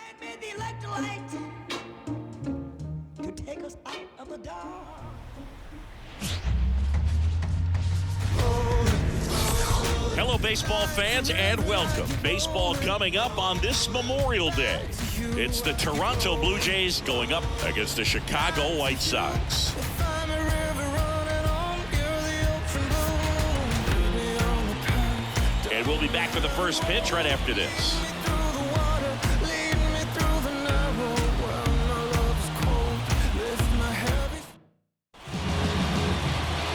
Hand me the electrolyte to take us out of the dark. Hello, baseball fans, and welcome. Baseball coming up on this Memorial Day. It's the Toronto Blue Jays going up against the Chicago White Sox. And we'll be back with the first pitch right after this.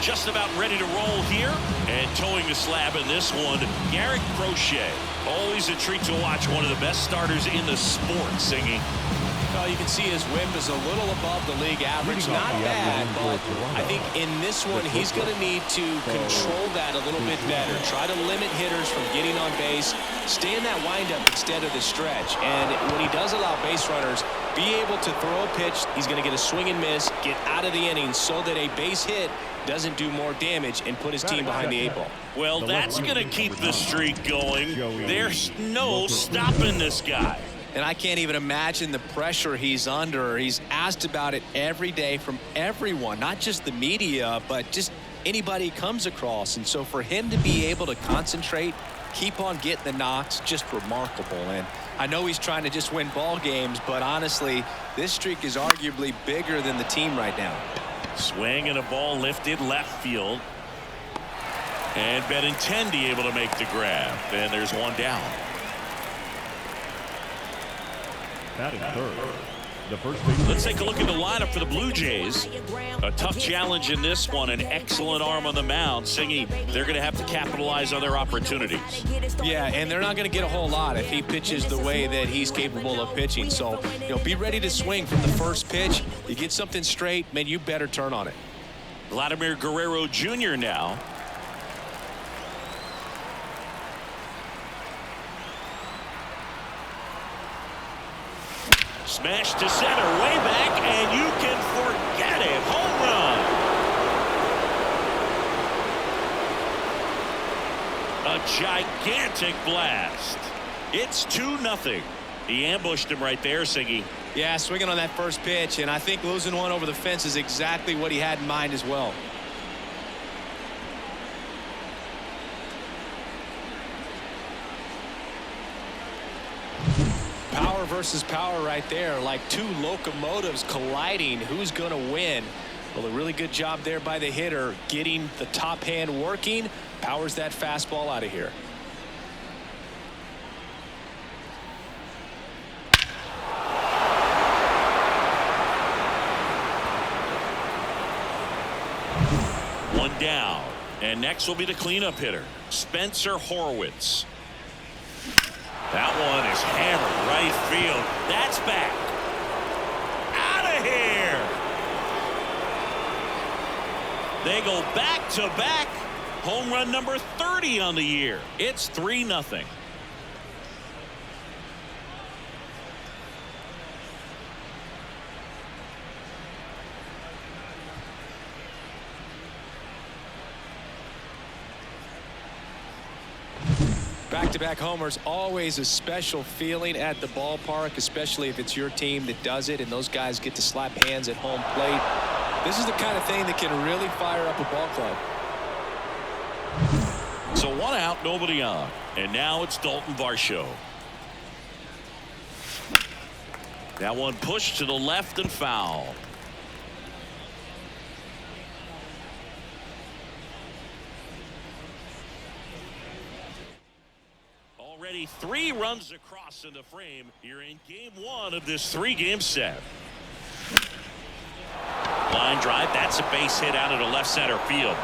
Just about ready to roll here, and towing the slab in this one, Garrett Crochet. Always a treat to watch one of the best starters in the sport singing. Well, you can see his whip is a little above the league average. Not bad, but I think in this one he's going to need to control that a little bit better. Try to limit hitters from getting on base. Stay in that windup instead of the stretch. And when he does allow base runners, be able to throw a pitch. He's going to get a swing and miss, get out of the inning so that a base hit doesn't do more damage and put his team behind the 8 ball. Well, that's going to keep the streak going. There's no stopping this guy. And I can't even imagine the pressure he's under. He's asked about it every day from everyone, not just the media, but just anybody he comes across. And so for him to be able to concentrate, keep on getting the knocks, just remarkable. And I know he's trying to just win ball games, but honestly, this streak is arguably bigger than the team right now. Swing and a ball lifted left field. And Benintendi able to make the grab. And there's one down. Batting third, the first Let's take a look at the lineup for the Blue Jays. A tough challenge in this one. An excellent arm on the mound. Singy, they're going to have to capitalize on their opportunities. Yeah, and they're not going to get a whole lot if he pitches the way that he's capable of pitching. So, be ready to swing from the first pitch. You get something straight, man, you better turn on it. Vladimir Guerrero Jr. now. Smash to center, way back, and you can forget it. Home run. A gigantic blast. It's 2-0. He ambushed him right there, Siggy. Yeah, swinging on that first pitch, and I think losing one over the fence is exactly what he had in mind as well. Power versus power right there, like two locomotives colliding. Who's going to win? Well, a really good job there by the hitter, getting the top hand working. Powers that fastball out of here. One down, and next will be the cleanup hitter, Spencer Horwitz. That one is hammered right field. That's back. Out of here. They go back to back. Home run number 30 on the year. It's 3-0. Back-to-back homers, always a special feeling at the ballpark, especially if it's your team that does it and those guys get to slap hands at home plate. This is the kind of thing that can really fire up a ball club. So one out, nobody on. And now it's Dalton Varsho. That one pushed to the left and foul. Already 3 runs across in the frame here in game 1 of this 3-game set. Line drive, that's a base hit out into left center field.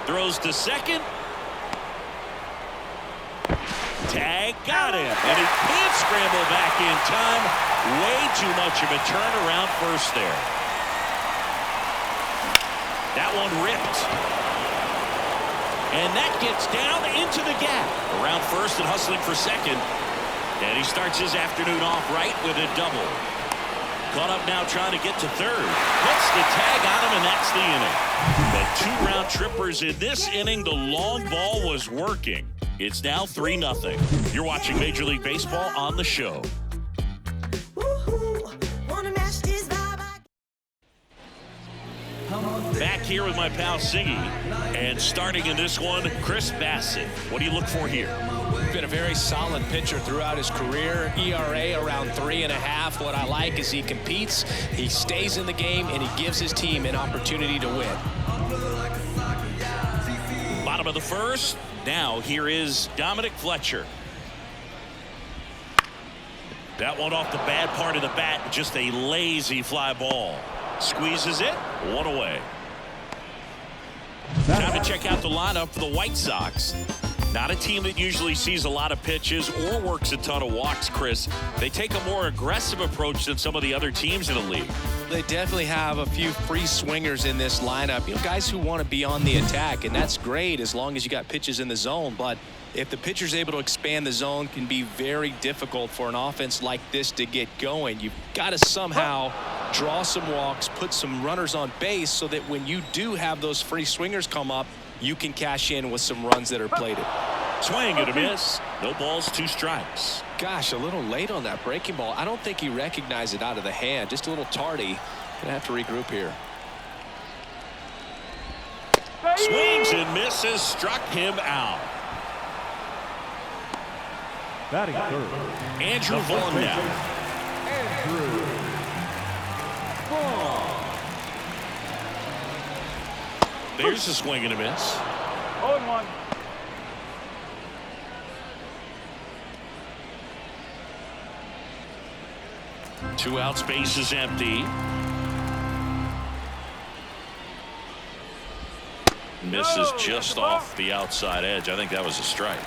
Throws to second. Tag, got him, and he can't scramble back in time. Way too much of a turnaround first there. That one ripped. And that gets down into the gap. Around first and hustling for second. And he starts his afternoon off right with a double. Caught up now trying to get to third. Puts the tag on him, and that's the inning. But 2 round trippers in this inning. The long ball was working. It's now 3-0. You're watching Major League Baseball on the show. here with my pal Siggy. And starting in this one, Chris Bassett. What do you look for here? Been a very solid pitcher throughout his career. ERA around 3.5. What I like is he competes, he stays in the game, and he gives his team an opportunity to win. Bottom of the first. Now here is Dominic Fletcher. That one off the bad part of the bat. Just a lazy fly ball. Squeezes it. One away. Time to check out the lineup for the White Sox. Not a team that usually sees a lot of pitches or works a ton of walks, Chris. They take a more aggressive approach than some of the other teams in the league. They definitely have a few free swingers in this lineup. You know, guys who want to be on the attack, and that's great as long as you got pitches in the zone. But if the pitcher's able to expand the zone, can be very difficult for an offense like this to get going. You've got to somehow draw some walks, put some runners on base so that when you do have those free swingers come up, you can cash in with some runs that are plated. Swing and a miss. No balls, 2 strikes. Gosh, a little late on that breaking ball. I don't think he recognized it out of the hand. Just a little tardy. Gonna have to regroup here. Swings and misses. Struck him out. Batting third, Andrew Vaughn now. Andrew Vaughn. There's a swing and a miss. 0-1. Two outs, base is empty. Misses just off the outside edge. I think that was a strike.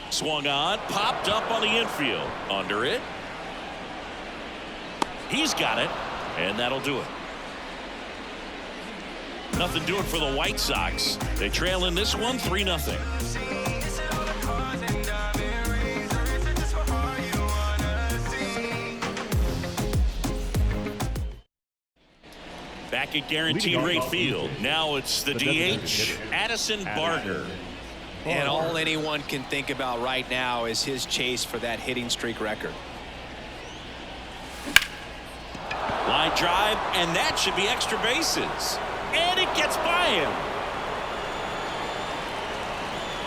Swung on, popped up on the infield. Under it. He's got it, and that'll do it. Nothing doing for the White Sox. They trail in this one 3-0. Back at guaranteed rate field. Now it's the DH, Addison Barger. And all anyone can think about right now is his chase for that hitting streak record. Line drive, and that should be extra bases. And it gets by him.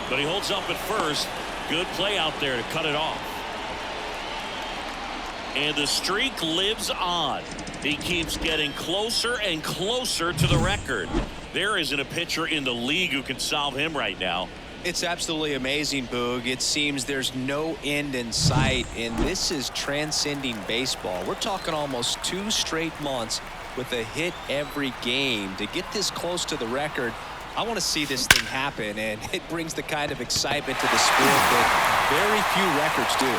But he holds up at first. Good play out there to cut it off. And the streak lives on. He keeps getting closer and closer to the record. There isn't a pitcher in the league who can solve him right now. It's absolutely amazing, Boog. It seems there's no end in sight, and this is transcending baseball. We're talking almost 2 straight months with a hit every game. To get this close to the record, I want to see this thing happen, and it brings the kind of excitement to the sport that very few records do.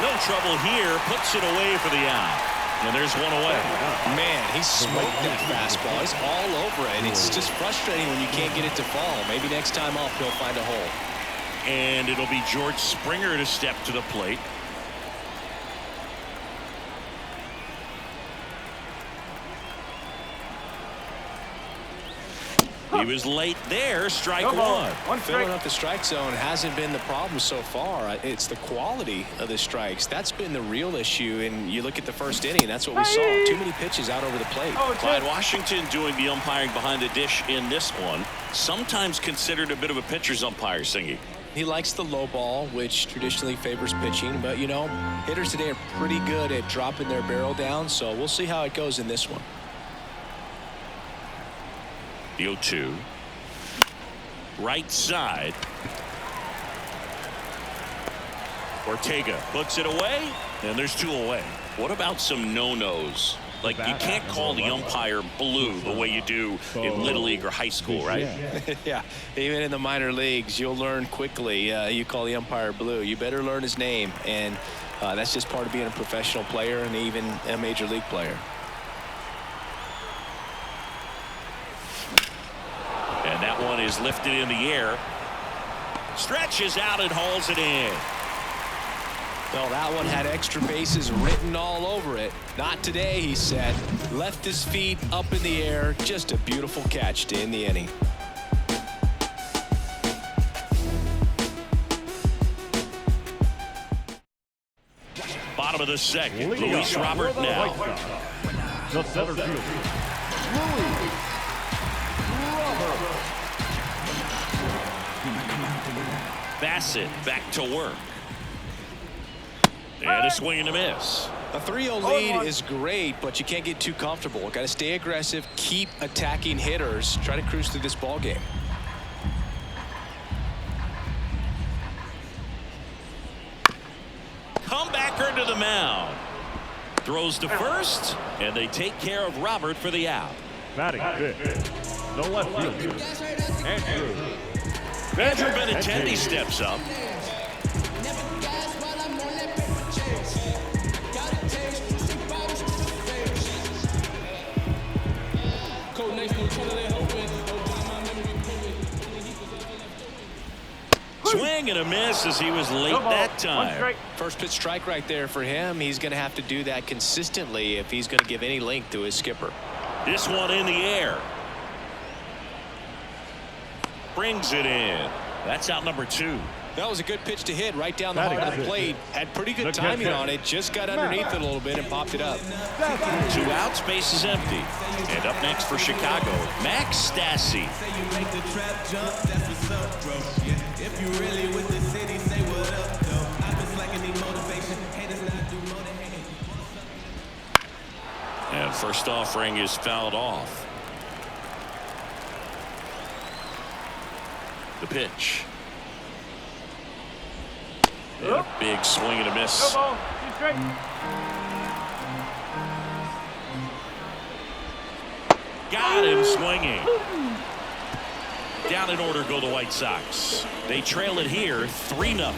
No trouble here. Puts it away for the out. And there's one away. Man, he smoked that fastball. He's all over it. It's just frustrating when you can't get it to fall. Maybe next time up he'll find a hole. And it'll be George Springer to step to the plate. He was late there. Strike one. Filling up the strike zone hasn't been the problem so far. It's the quality of the strikes. That's been the real issue. And you look at the first inning, that's what we saw. Too many pitches out over the plate. Clyde Washington doing the umpiring behind the dish in this one. Sometimes considered a bit of a pitcher's umpire, Singy. He likes the low ball, which traditionally favors pitching. But, you know, hitters today are pretty good at dropping their barrel down. So we'll see how it goes in this one. The 0-2. Right side. Ortega puts it away, and there's 2 away. What about some no-nos? Like, you can't call the umpire blue the way you do in Little League or high school, right? Yeah, even in the minor leagues, you'll learn quickly. You call the umpire blue. You better learn his name, and that's just part of being a professional player and even a major league player. And that one is lifted in the air. Stretches out and hauls it in. Well, that one had extra bases written all over it. Not today, he said. Left his feet up in the air. Just a beautiful catch to end the inning. Bottom of the second. Leading Luis off Robert for the now. White Sox, the center fielder, Luis Robert. Bassett back to work. And a swing and a miss. A 3-0 lead is great, but you can't get too comfortable. Got to stay aggressive, keep attacking hitters, try to cruise through this ball game. Comebacker to the mound. Throws to first, and they take care of Robert for the out. Batting fifth, the left fielder, Andrew Benintendi steps up. Swing and a miss as he was late that time. First pitch strike right there for him. He's going to have to do that consistently if he's going to give any length to his skipper. This one in the air. Brings it in. That's out number 2. That was a good pitch to hit right down the heart of the plate. Had pretty good timing on it. Just got underneath it a little bit and popped it up. 2 outs, base is empty. And up next for Chicago, Max Stassi. If you really with the city, say what up, though. I've been slacking the motivation. Haters not do more than hating. And first offering is fouled off. The pitch. And a big swing and a miss. Got him swinging. Down in order go the White Sox. They trail it here 3-0.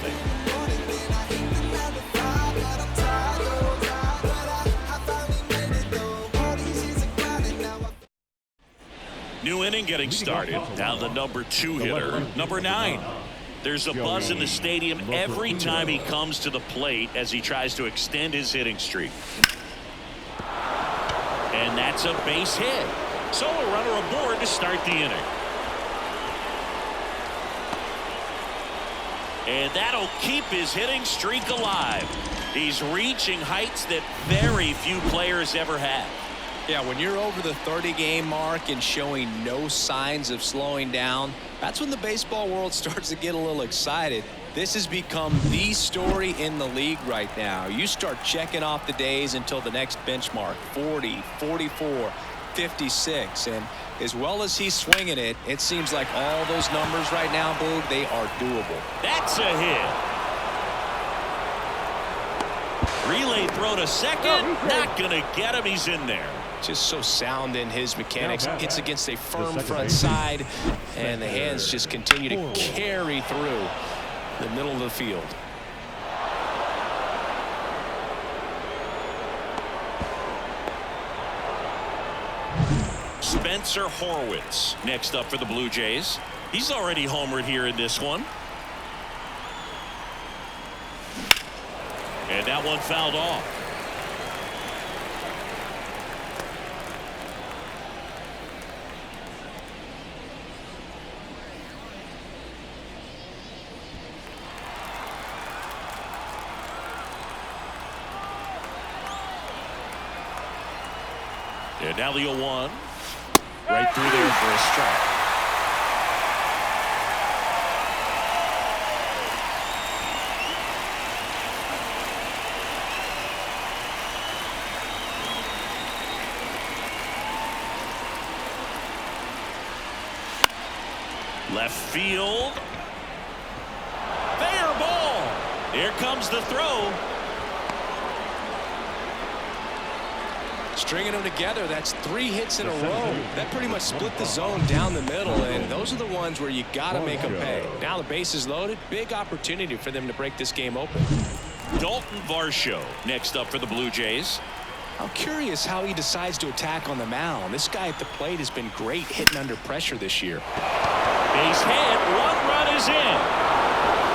New inning getting started. Now the number 2 hitter, number 9. There's a buzz in the stadium every time he comes to the plate as he tries to extend his hitting streak. And that's a base hit. So a runner aboard to start the inning. And that'll keep his hitting streak alive. He's reaching heights that very few players ever have. Yeah, when you're over the 30-game mark and showing no signs of slowing down, that's when the baseball world starts to get a little excited. This has become the story in the league right now. You start checking off the days until the next benchmark, 40, 44, 56. And as well as he's swinging it, it seems like all those numbers right now, Boog, they are doable. That's a hit. Relay throw to second. Not going to get him. He's in there. Just so sound in his mechanics. Hits against a firm front side, and the hands just continue to carry through the middle of the field. Spencer Horwitz next up for the Blue Jays. He's already homered here in this one. And that one fouled off. And now the 0-1. Right through there for a strike. Left field. Fair ball. Here comes the throw. Stringing them together, that's 3 hits in a row. That pretty much split the zone down the middle, and those are the ones where you got to make them pay. Now the base is loaded. Big opportunity for them to break this game open. Dalton Varsho next up for the Blue Jays. I'm curious how he decides to attack on the mound. This guy at the plate has been great hitting under pressure this year. Base hit. 1 run is in.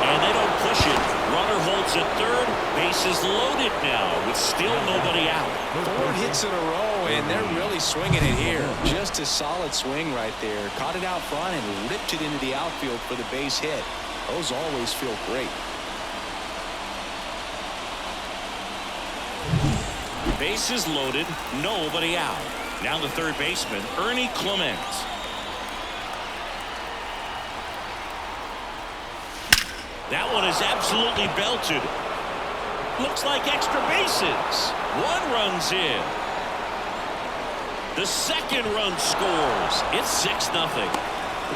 And they don't push it. Runner holds at third. Base is loaded now with still nobody out. 4 hits in a row, and they're really swinging it here. Just a solid swing right there. Caught it out front and ripped it into the outfield for the base hit. Those always feel great. Bases loaded, nobody out. Now the third baseman, Ernie Clement. That one is absolutely belted. Looks like extra bases. One run's in. The second run scores. It's 6-0.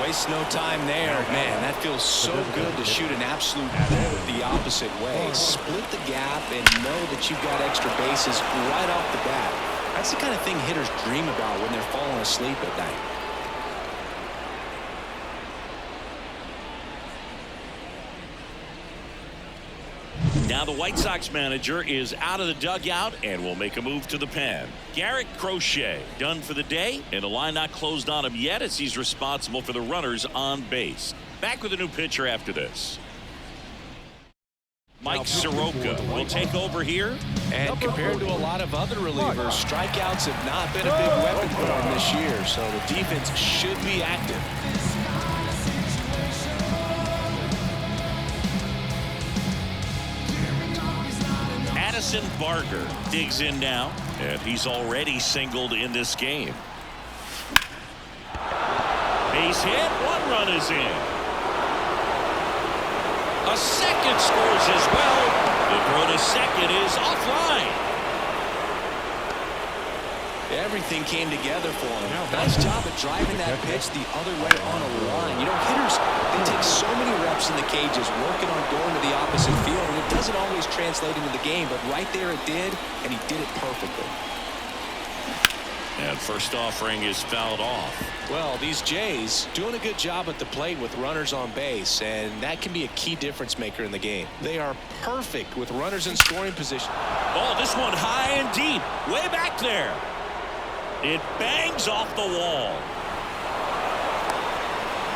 Waste no time there. Man, that feels so good to shoot an absolute ball the opposite way. Split the gap and know that you've got extra bases right off the bat. That's the kind of thing hitters dream about when they're falling asleep at night. Now the White Sox manager is out of the dugout and will make a move to the pen. Garrett Crochet done for the day, and the line not closed on him yet as he's responsible for the runners on base. Back with a new pitcher after this. Mike Soroka will take over here. And compared to a lot of other relievers, strikeouts have not been a big weapon for him this year, so the defense should be active. Addison Barger digs in now, and he's already singled in this game. Base hit, one run is in. A second scores as well. The throw to second is offline. Everything came together for him. Nice job at driving that pitch the other way on a line. You know, hitters, they take so many reps in the cages working on going to the opposite field, and it doesn't always translate into the game, but right there it did, and he did it perfectly. And first offering is fouled off. Well, these Jays doing a good job at the plate with runners on base, and that can be a key difference maker in the game. They are perfect with runners in scoring position. Oh, this one high and deep, way back there. It bangs off the wall.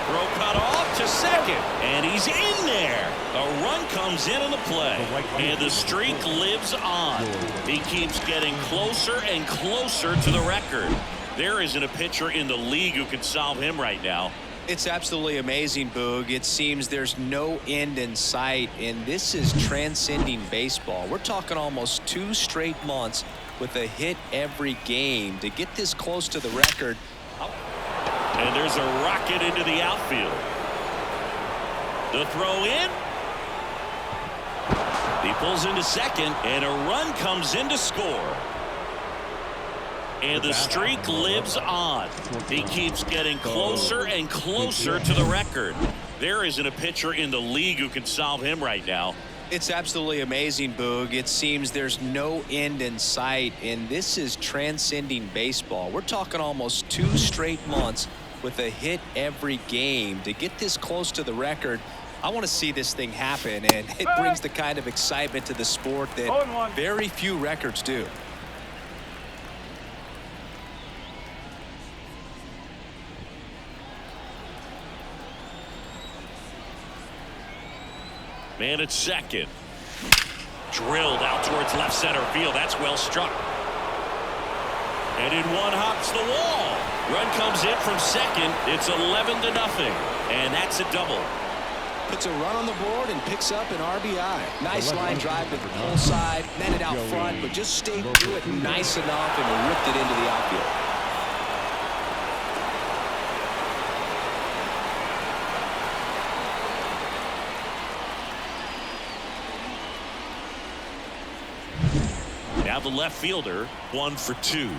Throw cut off to second, and he's in there. A run comes in the play, and the streak lives on. He keeps getting closer and closer to the record. There isn't a pitcher in the league who can solve him right now. It's absolutely amazing, Boog. It seems there's no end in sight, and this is transcending baseball. We're talking almost 2 straight months with a hit every game to get this close to the record. And there's a rocket into the outfield. The throw in. He pulls into second, and a run comes in to score. And the streak lives on. He keeps getting closer and closer to the record. There isn't a pitcher in the league who can solve him right now. It's absolutely amazing, Boog. It seems there's no end in sight, and this is transcending baseball. We're talking almost 2 straight months with a hit every game to get this close to the record. I want to see this thing happen, and it brings the kind of excitement to the sport that very few records do. Man at second. Drilled out towards left center field. That's well struck. And in one hops the wall. Run comes in from second. It's 11-0. And that's a double. Puts a run on the board and picks up an RBI. Nice line drive to the pull side. Met it out front, but just stayed through it nice enough and ripped it into the outfield. Now the left fielder, 1 for 2.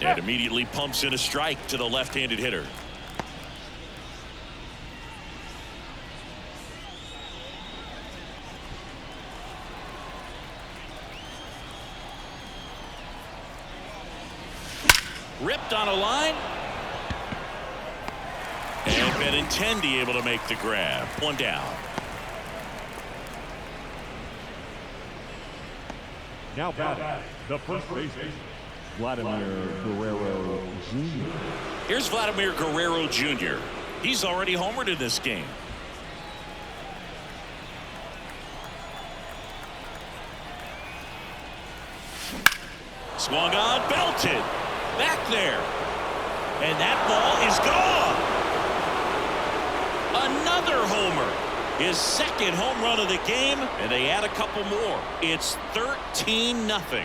And immediately pumps in a strike to the left-handed hitter. Ripped on a line. And Benintendi able to make the grab. 1 down. Now batting, the first baseman, Vladimir Guerrero Jr. Here's Vladimir Guerrero Jr. He's already homered in this game. Swung on, belted. Back there. And that ball is gone. Another homer. His second home run of the game, and they add a couple more. It's 13-0.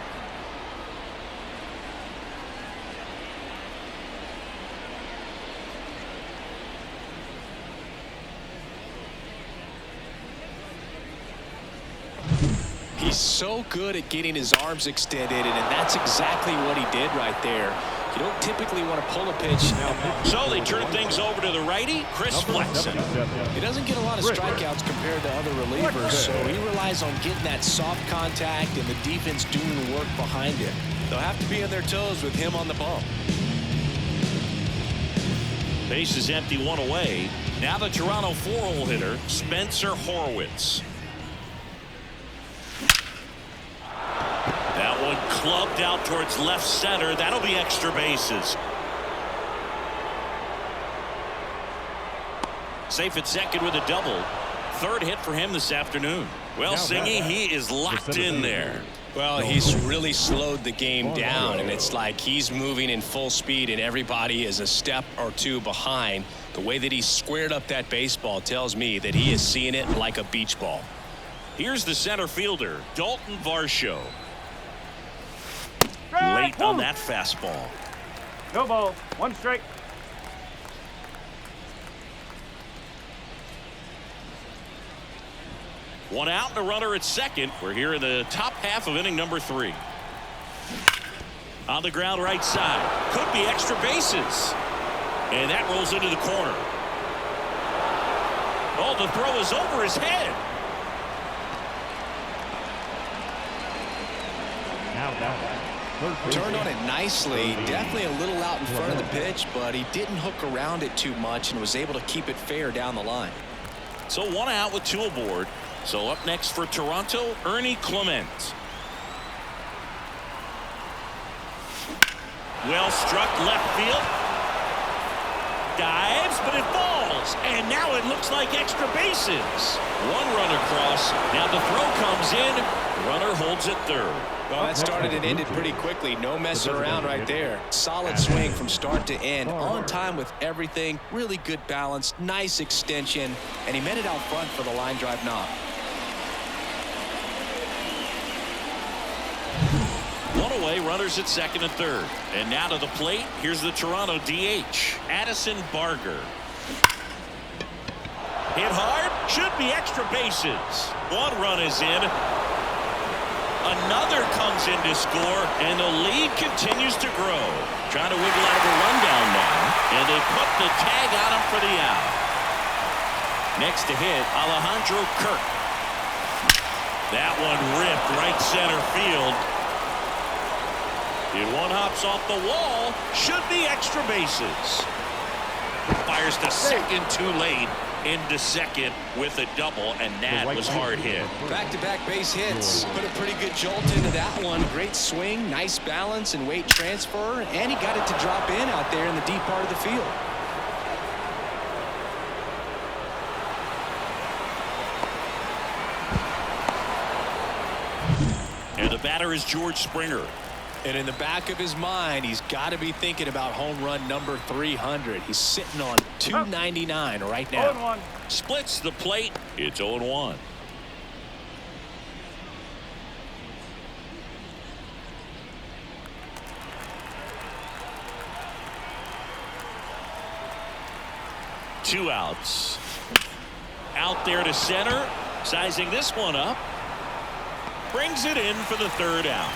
He's so good at getting his arms extended, and that's exactly what he did right there. You don't typically want to pull a pitch. So they turn things over to the righty, Chris Flexen. He doesn't get a lot of strikeouts compared to other relievers, so he relies on getting that soft contact and the defense doing the work behind him. They'll have to be on their toes with him on the bump. Base is empty, one away. Now the Toronto four-hole hitter, Spencer Horwitz. That one clubbed out towards left center. That'll be extra bases. Safe at second with a double. Third hit for him this afternoon. Well, Singy, he is locked in there. Well, he's really slowed the game down, and it's like he's moving in full speed and everybody is a step or two behind. The way that he squared up that baseball tells me that he is seeing it like a beach ball. Here's the center fielder, Dalton Varsho. Late on that fastball. No ball. One strike. One out and a runner at second. We're here in the top half of inning number 3. On the ground right side. Could be extra bases. And that rolls into the corner. Oh, the throw is over his head. Turned on it nicely. Definitely a little out in front of the pitch, but he didn't hook around it too much and was able to keep it fair down the line. So one out with 2 aboard. So up next for Toronto, Ernie Clement. Well struck left field. Dives, but it falls. And now it looks like extra bases. One run across. Now the throw comes in. Runner holds it third. Well, that started and ended pretty quickly. No messing around right there. Solid swing from start to end. On time with everything. Really good balance. Nice extension. And he met it out front for the line drive knock. One away, runners at second and third. And now to the plate. Here's the Toronto DH, Addison Barger. Hit hard. Should be extra bases. One run is in. Another comes in to score, and the lead continues to grow. Trying to wiggle out of a rundown now, and they put the tag on him for the out. Next to hit, Alejandro Kirk. That one ripped right center field. And one hops off the wall. Should be extra bases. Fires to second too late. Into second with a double, and that was hard hit. Back-to-back base hits. Put a pretty good jolt into that one. Great swing, nice balance and weight transfer, and he got it to drop in out there in the deep part of the field. And the batter is George Springer. And in the back of his mind, he's got to be thinking about home run number 300. He's sitting on 299 right now. 0-1. Splits the plate. It's 0-1. Two outs. Out there to center. Sizing this one up. Brings it in for the third out.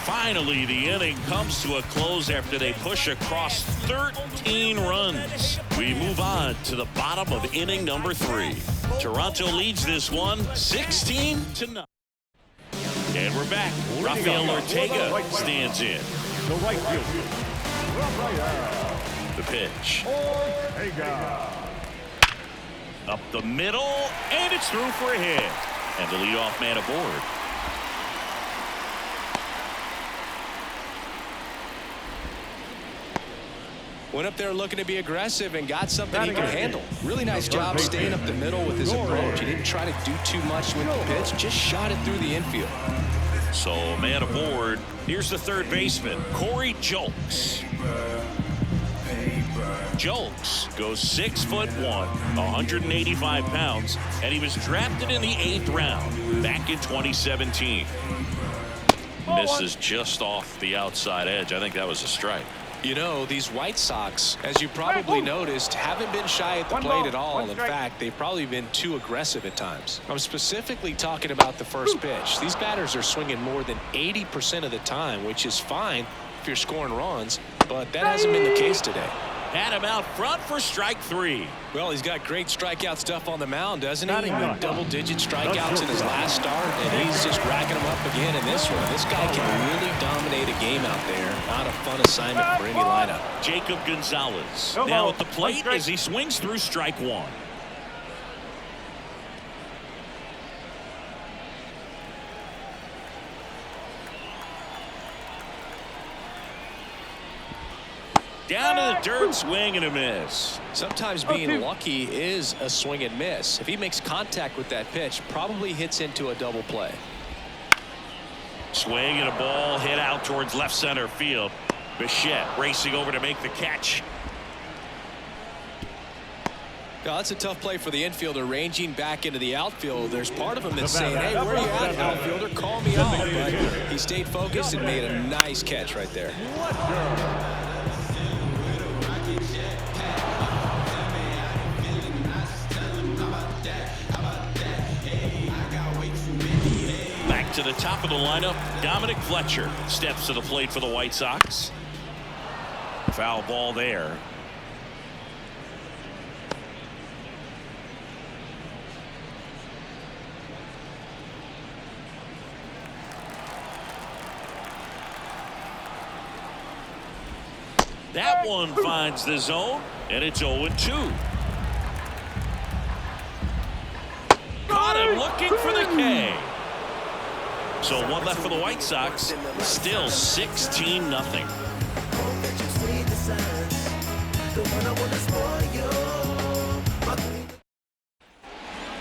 Finally, the inning comes to a close after they push across 13 runs. We move on to the bottom of inning number 3. Toronto leads this one 16-0. And we're back. Rafael Ortega stands in. The right field. The pitch. Ortega. Up the middle, and it's through for a hit. And the leadoff man aboard. Went up there looking to be aggressive and got something he could handle. Really nice job staying up the middle with his approach. He didn't try to do too much with the pitch, just shot it through the infield. So man aboard. Here's the third baseman, Corey Julks. Jones goes 6'1", 185 pounds, and he was drafted in the 8th round back in 2017. Misses just off the outside edge. I think that was a strike. You know, these White Sox, as you probably noticed, haven't been shy at the plate at all. In fact, they've probably been too aggressive at times. I'm specifically talking about the first pitch. These batters are swinging more than 80% of the time, which is fine if you're scoring runs, but that hasn't been the case today. Had him out front for strike 3. Well, he's got great strikeout stuff on the mound, doesn't he? Double-digit strikeouts in his last start, and he's just racking them up again in this one. This guy can really dominate a game out there. Not a fun assignment for any lineup. Jacob Gonzalez now at the plate as he swings through strike 1. Down to the dirt, swing and a miss. Sometimes being lucky is a swing and miss. If he makes contact with that pitch, probably hits into a double play. Swing and a ball hit out towards left center field. Bichette racing over to make the catch. Now, that's a tough play for the infielder, ranging back into the outfield. There's part of him that's saying, hey, where are you at, outfielder? Call me out. But he stayed focused and made a nice catch right there. Back to the top of the lineup, Dominic Fletcher steps to the plate for the White Sox. Foul ball there. That one finds the zone, and it's 0-2. Caught him looking for the K. So one left for the White Sox. Still 16-0.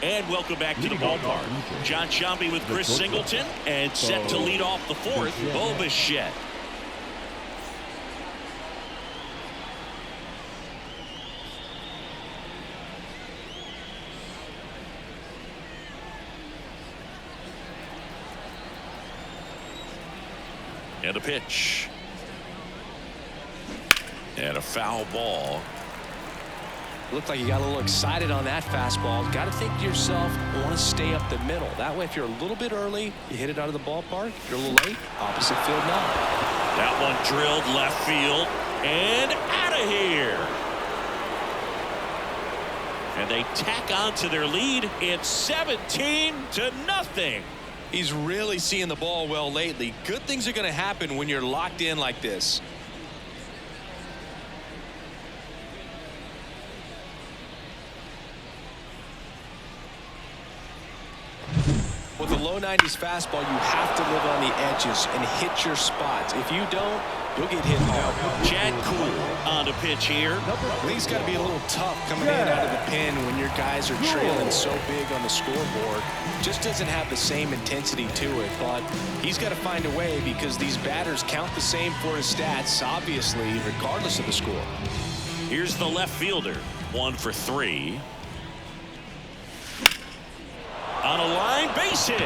And welcome back to the ballpark. John Sciambi with Chris Singleton, and set to lead off the 4th, Bo Bichette. And a pitch. And a foul ball. Looked like you got a little excited on that fastball. Got to think to yourself, I want to stay up the middle. That way, if you're a little bit early, you hit it out of the ballpark. If you're a little late, opposite field now. That one drilled left field and out of here. And they tack on to their lead. It's 17-0. He's really seeing the ball well lately. Good things are going to happen when you're locked in like this. With a low 90s fastball, you have to live on the edges and hit your spots. If you don't, you'll get hit hard. Chad Kuhl on the pitch here. I think it's got to be a little tough coming in out of the pen when your guys are trailing so big on the scoreboard. Just doesn't have the same intensity to it, but he's got to find a way because these batters count the same for his stats, obviously, regardless of the score. Here's the left fielder. 1 for 3. On a line base hit.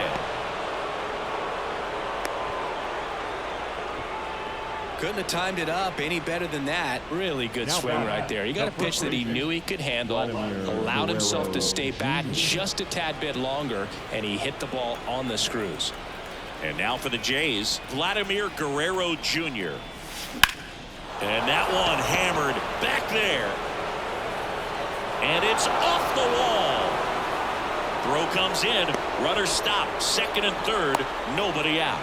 Couldn't have timed it up any better than that. Really good swing right there. He got a pitch that he knew he could handle, allowed himself to stay back just a tad bit longer, and he hit the ball on the screws. And now for the Jays, Vladimir Guerrero Jr. And that one hammered back there. And it's off the wall. Throw comes in. Runner stopped. 2nd and 3rd. Nobody out.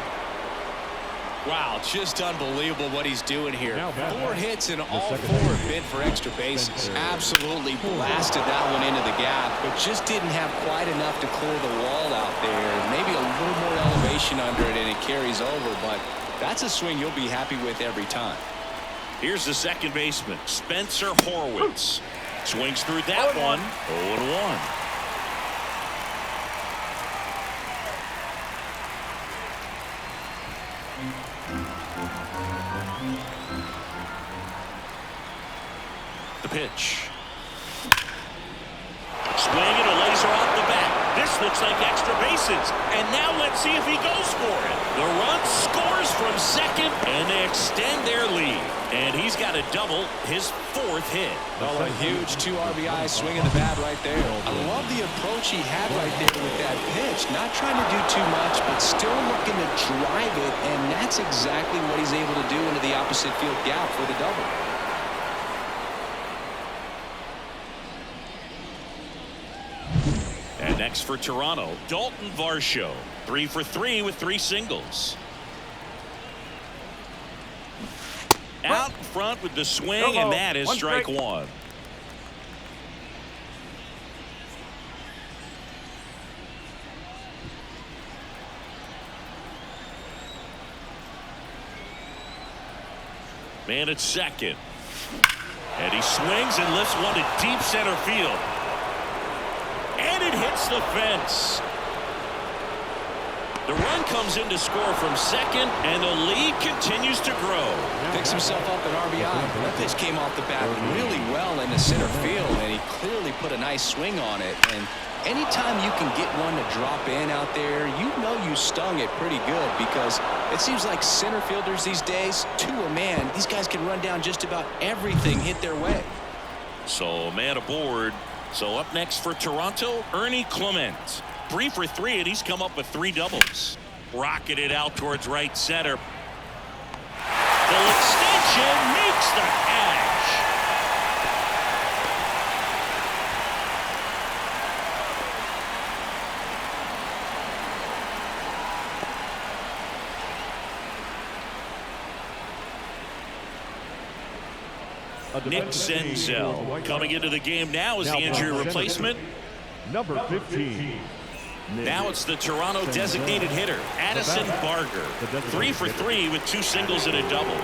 Wow, just unbelievable what he's doing here. 4 hits and all 4 have been for extra bases. Absolutely blasted that one into the gap, but just didn't have quite enough to clear the wall out there. Maybe a little more elevation under it and it carries over, but that's a swing you'll be happy with every time. Here's the second baseman, Spencer Horwitz. Swings through that one. 0-1. The pitch. Swing and a laser off the bat. This looks like extra bases. And now let's see if he goes for it. The run scores from second, and they extend their lead. And he's got a double, his 4th hit. Oh, a huge 2 RBI swing of the bat right there. I love the approach he had right there with that pitch. Not trying to do too much, but still looking to drive it, and that's exactly what he's able to do into the opposite field gap for the double. And next for Toronto, Dalton Varsho. 3 for 3 with 3 singles. Out front with the swing, and that is strike 1. Man at second. And he swings and lifts one to deep center field. And it hits the fence. The run comes in to score from second, and the lead continues to grow. Picks himself up an RBI. That pitch came off the bat really well into center field, and he clearly put a nice swing on it. And anytime you can get one to drop in out there, you know you stung it pretty good, because it seems like center fielders these days, to a man, these guys can run down just about everything hit their way. So man aboard. So up next for Toronto, Ernie Clement. 3 for 3, and he's come up with 3 doubles. Rocketed out towards right center. The extension makes the catch. Nick Senzel coming into the game now as the injury replacement. Number 15. Now it's the Toronto designated hitter, Addison Barger. 3 for 3 with 2 singles and a double.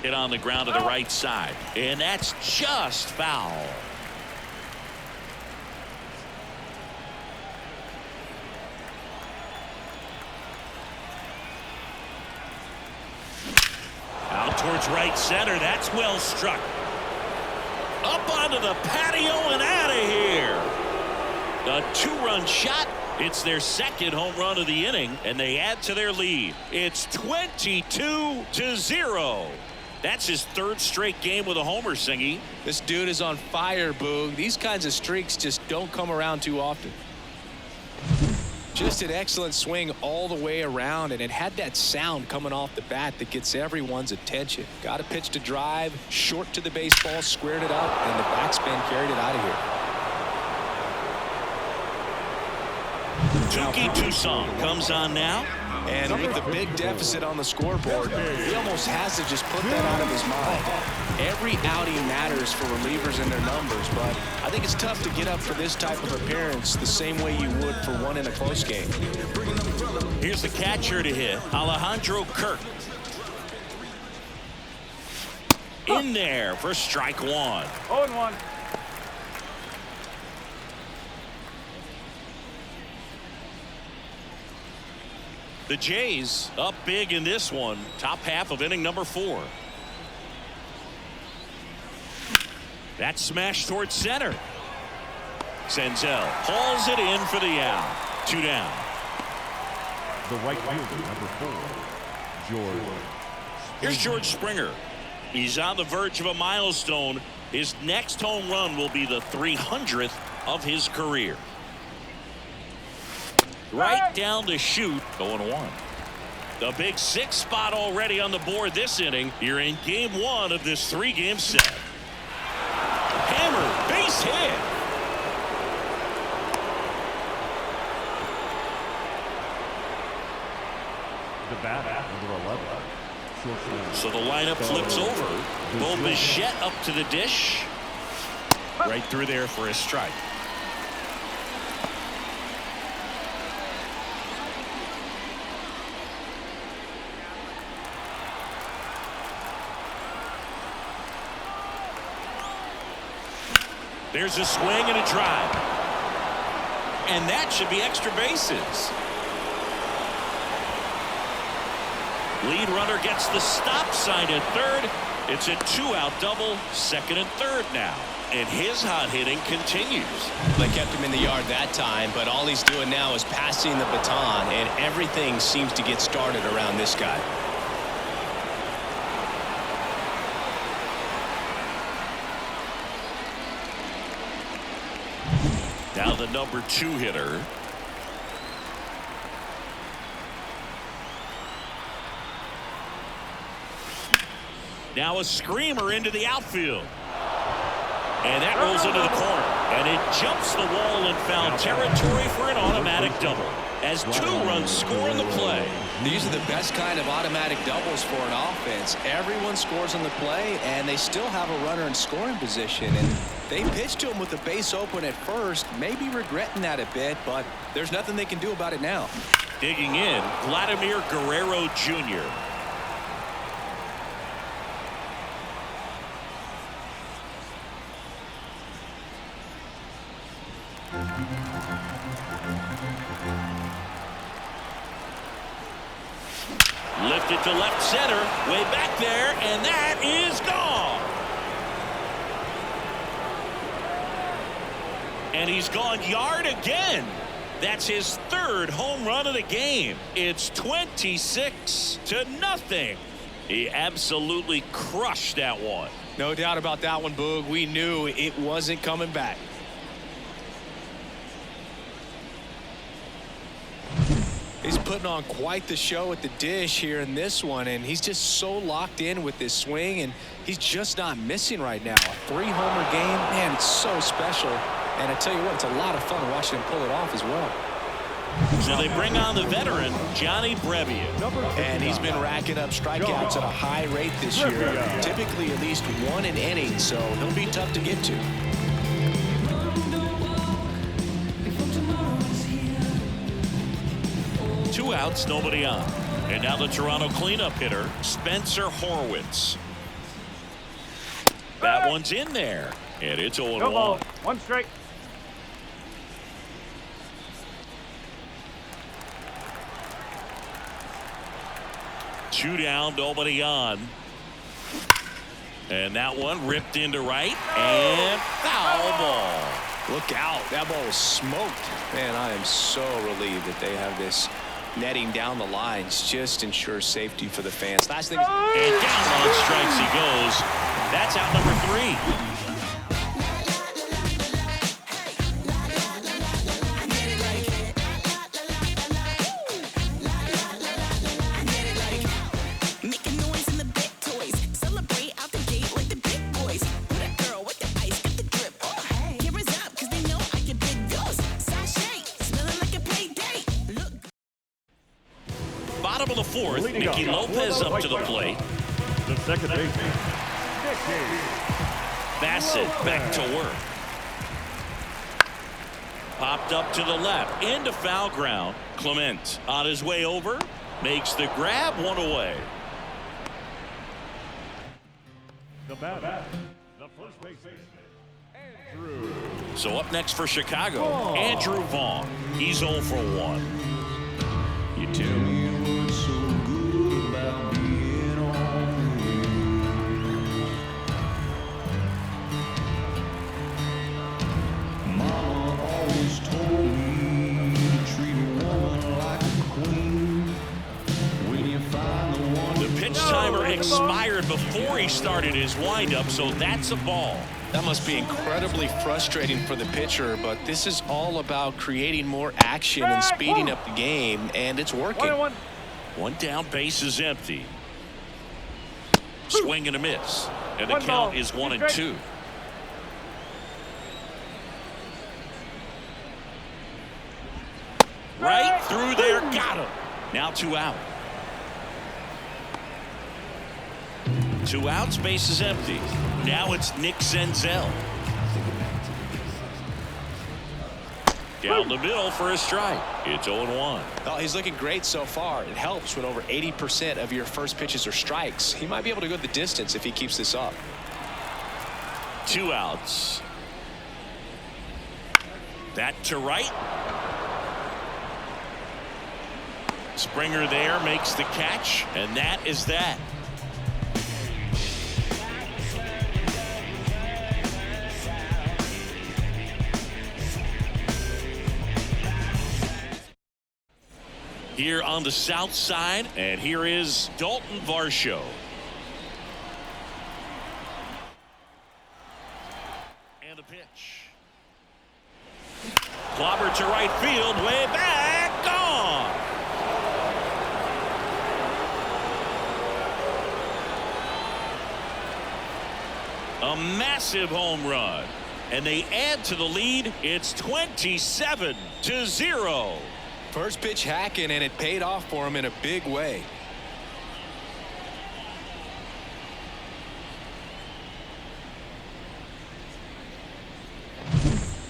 Hit on the ground to the right side, and that's just foul. Out towards right center. That's well struck. Up onto the patio and out of here. A 2-run shot. It's their 2nd home run of the inning, and they add to their lead. It's 22-0. That's his 3rd straight game with a homer, Singy. This dude is on fire, Boog. These kinds of streaks just don't come around too often. Just an excellent swing all the way around, and it had that sound coming off the bat that gets everyone's attention. Got a pitch to drive, short to the baseball, squared it up, and the backspin carried it out of here. Tuki Toussaint comes on now. And with the big deficit on the scoreboard, he almost has to just put that out of his mind. Every outing matters for relievers and their numbers, but I think it's tough to get up for this type of appearance the same way you would for one in a close game. Here's the catcher to hit, Alejandro Kirk. In there for strike 1. 0-1. The Jays up big in this one. Top half of inning number 4. That smash towards center. Senzel hauls it in for the out. 2 down. The right fielder, number 4, George. Here's George Springer. He's on the verge of a milestone. His next home run will be the 300th of his career. Right down the chute, going 1. The big 6 spot already on the board this inning. You're in game 1 of this 3-game set. Hammer, base hit. The bat, number 11. So the lineup flips over. Bo Bichette up to the dish. Right through there for a strike. There's a swing and a drive. And that should be extra bases. Lead runner gets the stop sign at third. It's a 2-out double, second and third now. And his hot hitting continues. They kept him in the yard that time, but all he's doing now is passing the baton, and everything seems to get started around this guy. Now the number 2 hitter. Now a screamer into the outfield. And that rolls into the corner. And it jumps the wall in foul territory for an automatic double. As 2 runs score in the play. These are the best kind of automatic doubles for an offense. Everyone scores on the play, and they still have a runner in scoring position. And they pitched to him with the base open at first, maybe regretting that a bit, but there's nothing they can do about it now. Digging in, Vladimir Guerrero Jr. Lifted to left center, way back there, and that is gone. And he's gone yard again. That's his 3rd home run of the game. It's 26-0. He absolutely crushed that one. No doubt about that one, Boog. We knew it wasn't coming back. He's putting on quite the show at the dish here in this one, and he's just so locked in with this swing, and he's just not missing right now. A 3-homer game, man, it's so special. And I tell you what, it's a lot of fun watching him pull it off as well. So they bring on the veteran, Johnny Brevian. And he's been racking up strikeouts at a high rate this year, typically at least 1 an inning, so he'll be tough to get to. Two outs, nobody on. And now the Toronto cleanup hitter, Spencer Horwitz. That one's in there. And it's 0-1. 1 strike. Two down, nobody on. And that one ripped into right. And foul ball. Look out. That ball was smoked. Man, I am so relieved that they have this netting down the lines. Just ensures safety for the fans. Last thing. And down on strikes he goes. That's out number 3. Bottom of the 4th, Nicky Lopez up to the plate. The second baseman, Bassett back to work. Popped up to the left, into foul ground. Clement on his way over, makes the grab, 1 away. the batter, the first baseman, Andrew. So up next for Chicago, Andrew Vaughn. He's 0 for 1. You tell me what's so good about being on you. Mama always told me to treat a woman like a queen. When you find the one. The pitch timer expired before he started his windup, so that's a ball. That must be incredibly frustrating for the pitcher, but this is all about creating more action and speeding up the game, and it's working. 1-1. One down, base is empty. Swing and a miss, and the One count ball. is 1-2. Right through there, got him. Now 2 out. 2 outs, base is empty. Now it's Nick Senzel. Down the middle for a strike. It's 0-1. Oh, he's looking great so far. It helps when over 80% of your first pitches are strikes. He might be able to go the distance if he keeps this up. 2 outs. That to right. Springer there makes the catch, and that is that. Here on the south side, and here is Dalton Varsho. And a pitch. Clobber to right field, way back, gone. A massive home run, and they add to the lead. It's 27-0. First pitch hacking, and it paid off for him in a big way.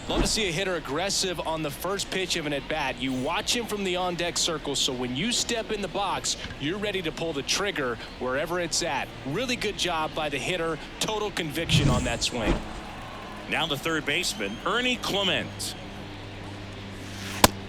Love to see a hitter aggressive on the first pitch of an at-bat. You watch him from the on-deck circle, so when you step in the box, you're ready to pull the trigger wherever it's at. Really good job by the hitter. Total conviction on that swing. Now the third baseman, Ernie Clement.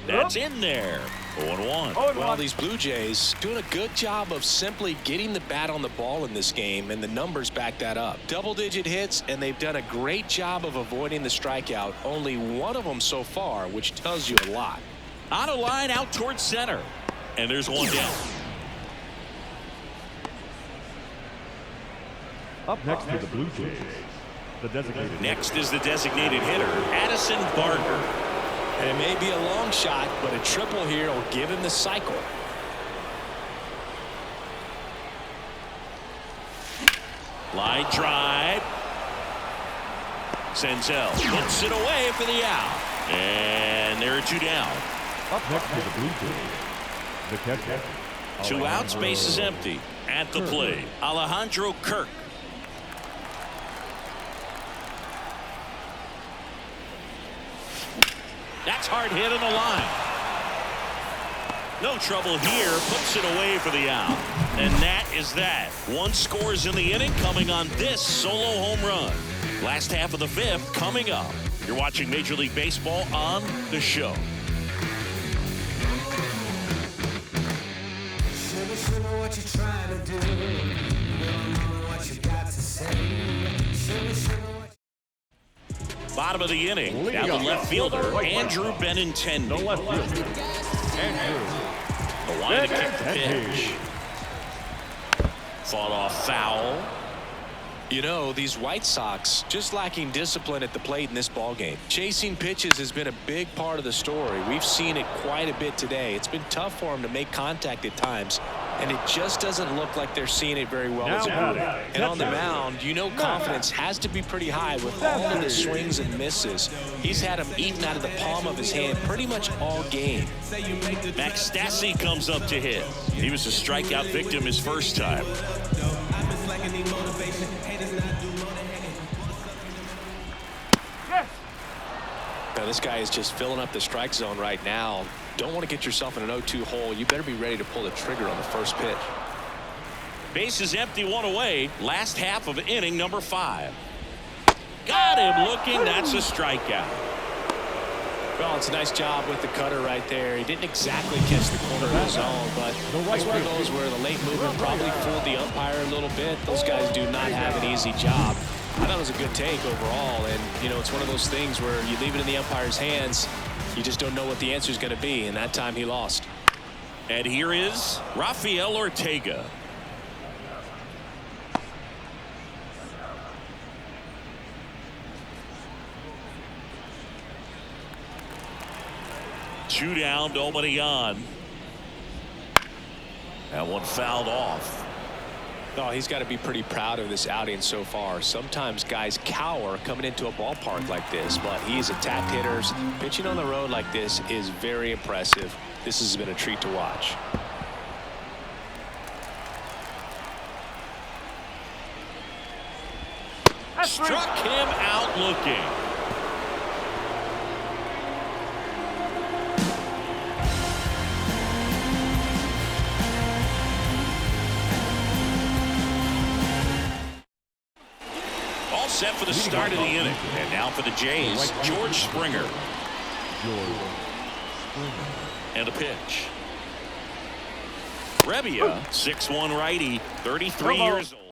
That's in there. 0-1. Well, these Blue Jays doing a good job of simply getting the bat on the ball in this game, and the numbers back that up. Double-digit hits, and they've done a great job of avoiding the strikeout. Only one of them so far, which tells you a lot. On a line out towards center. And there's one down. Up next to the Blue Jays, the designated. Next is the designated hitter, Addison Barger. And it may be a long shot, but a triple here will give him the cycle. Line drive. Senzel puts it away for the out. And there are two down. Up next to the Blue Jays, the catcher. 2 outs, base is empty. At the plate, Alejandro Kirk. That's hard hit on the line. No trouble here. Puts it away for the out. And that is that. 1 scores in the inning coming on this solo home run. Last half of the 5th coming up. You're watching Major League Baseball on The Show. What you're trying to do. What you got to say. Bottom of the inning. Now the left fielder, Andrew Benintendi. The left fielder, Andrew. The line to kick the pitch. Fought off foul. You know, these White Sox just lacking discipline at the plate in this ballgame. Chasing pitches has been a big part of the story. We've seen it quite a bit today. It's been tough for them to make contact at times, and it just doesn't look like they're seeing it very well as a group. And on the mound, you know confidence has to be pretty high with all of the swings and misses. He's had them eaten out of the palm of his hand pretty much all game. Max Stassi comes up to hit. He was a strikeout victim his first time. Now, this guy is just filling up the strike zone right now. Don't want to get yourself in an 0-2 hole. You better be ready to pull the trigger on the first pitch. Base is empty, 1 away. Last half of inning number 5. Got him looking. That's a strikeout. Well, it's a nice job with the cutter right there. He didn't exactly catch the corner of the zone, but it's one of those where the late movement probably fooled the umpire a little bit. Those guys do not have an easy job. I thought it was a good take overall, and, you know, it's one of those things where you leave it in the umpire's hands. You just don't know what the answer is going to be, and that time he lost. And here is Rafael Ortega. Two down, nobody on. That one fouled off. Oh, he's got to be pretty proud of this outing so far. Sometimes guys cower coming into a ballpark like this, but he's attacked hitters. Pitching on the road like this is very impressive. This has been a treat to watch. Struck him out looking. Set for the start of the inning. And now for the Jays, George Springer. And a pitch. Rebbia, 6'1" righty, 33 years old.